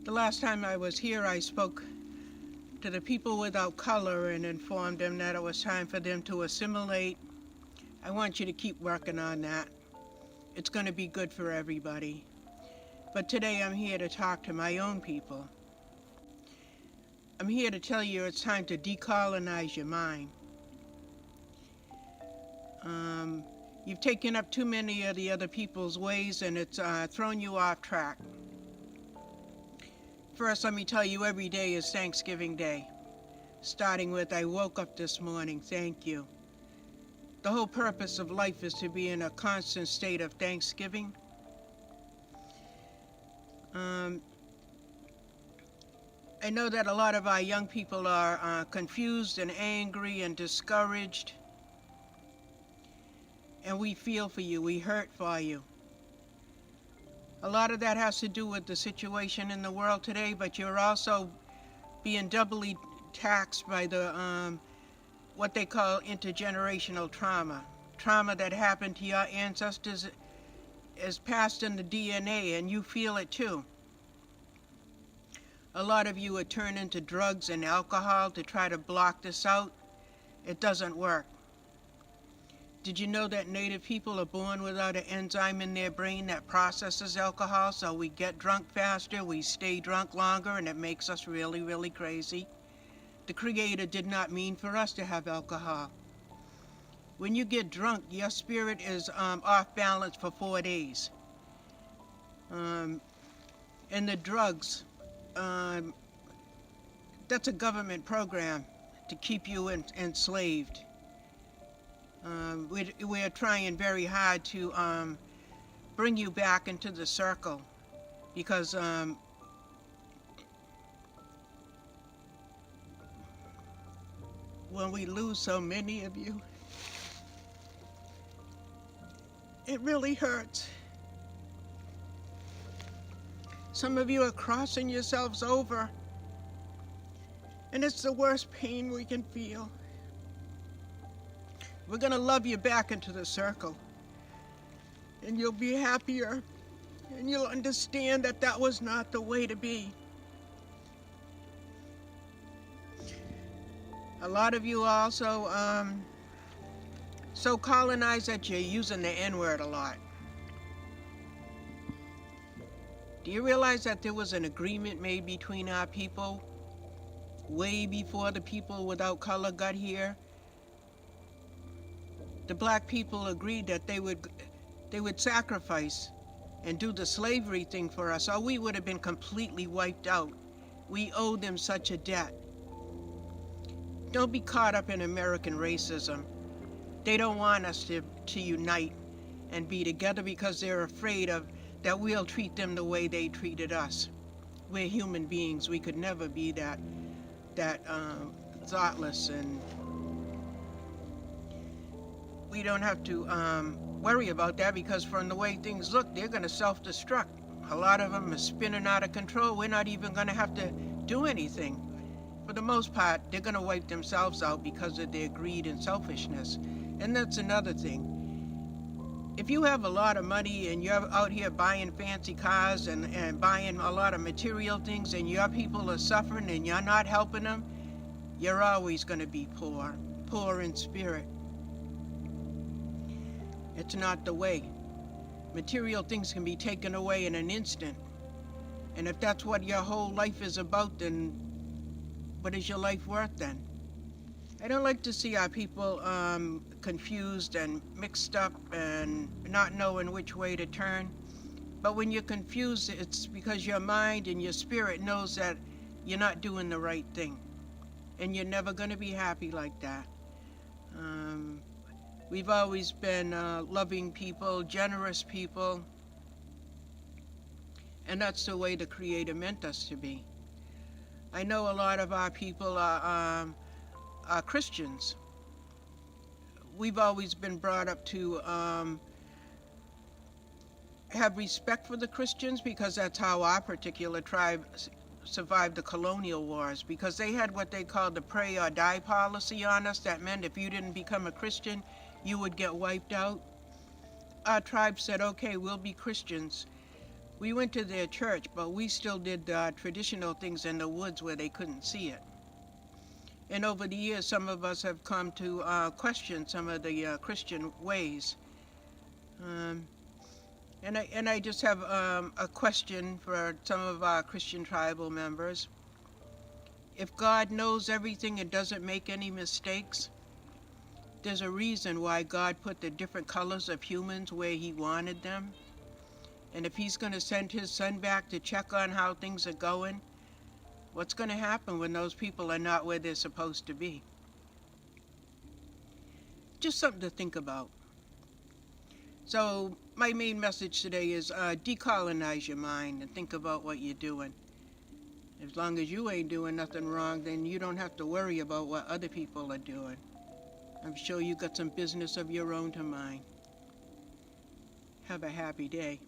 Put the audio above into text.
The last time I was here, I spoke to the people without color and informed them that it was time for them to assimilate. I want you to keep working on that. It's going to be good for everybody. But today I'm here to talk to my own people. I'm here to tell you it's time to decolonize your mind. You've taken up too many of the other people's ways, and it's thrown you off track. First, let me tell you, every day is Thanksgiving Day. Starting with, I woke up this morning, thank you. The whole purpose of life is to be in a constant state of thanksgiving. I know that a lot of our young people are confused and angry and discouraged. And we feel for you, we hurt for you. A lot of that has to do with the situation in the world today, but you're also being doubly taxed by the what they call intergenerational trauma. Trauma that happened to your ancestors is passed in the DNA, and you feel it too. A lot of you are turning to drugs and alcohol to try to block this out. It doesn't work. Did you know that Native people are born without an enzyme in their brain that processes alcohol, so we get drunk faster, we stay drunk longer, and it makes us really, really crazy? The Creator did not mean for us to have alcohol. When you get drunk, your spirit is off balance for 4 days. And the drugs, that's a government program to keep you enslaved. We're trying very hard to bring you back into the circle, because when we lose so many of you, it really hurts. Some of you are crossing yourselves over, and it's the worst pain we can feel. We're going to love you back into the circle, and you'll be happier, and you'll understand that that was not the way to be. A lot of you are also so colonized that you're using the N-word a lot. Do you realize that there was an agreement made between our people way before the people without color got here? The black people agreed that they would sacrifice and do the slavery thing for us, or we would have been completely wiped out. We owe them such a debt. Don't be caught up in American racism. They don't want us to unite and be together because they're afraid of that we'll treat them the way they treated us. We're human beings. We could never be that thoughtless, and we don't have to worry about that, because from the way things look, they're going to self-destruct. A lot of them are spinning out of control. We're not even going to have to do anything. For the most part, they're going to wipe themselves out because of their greed and selfishness. And that's another thing. If you have a lot of money and you're out here buying fancy cars and buying a lot of material things, and your people are suffering and you're not helping them, you're always going to be poor in spirit. It's not the way. Material things can be taken away in an instant. And if that's what your whole life is about, then what is your life worth then? I don't like to see our people confused and mixed up and not knowing which way to turn. But when you're confused, it's because your mind and your spirit knows that you're not doing the right thing. And you're never going to be happy like that. We've always been loving people, generous people. And that's the way the Creator meant us to be. I know a lot of our people are Christians. We've always been brought up to have respect for the Christians, because that's how our particular tribe survived the colonial wars, because they had what they called the pray or die policy on us. That meant if you didn't become a Christian, you would get wiped out. Our tribe said, okay, we'll be Christians, We went to their church, but we still did traditional things in the woods where they couldn't see it. And over the years, some of us have come to question some of the Christian ways. Um, and I just have a question for some of our Christian tribal members. If God knows everything and doesn't make any mistakes, there's a reason why God put the different colors of humans where he wanted them. And if he's going to send his son back to check on how things are going, what's going to happen when those people are not where they're supposed to be? Just something to think about. So my main message today is decolonize your mind and think about what you're doing. As long as you ain't doing nothing wrong, then you don't have to worry about what other people are doing. I'm sure you got some business of your own to mind. Have a happy day.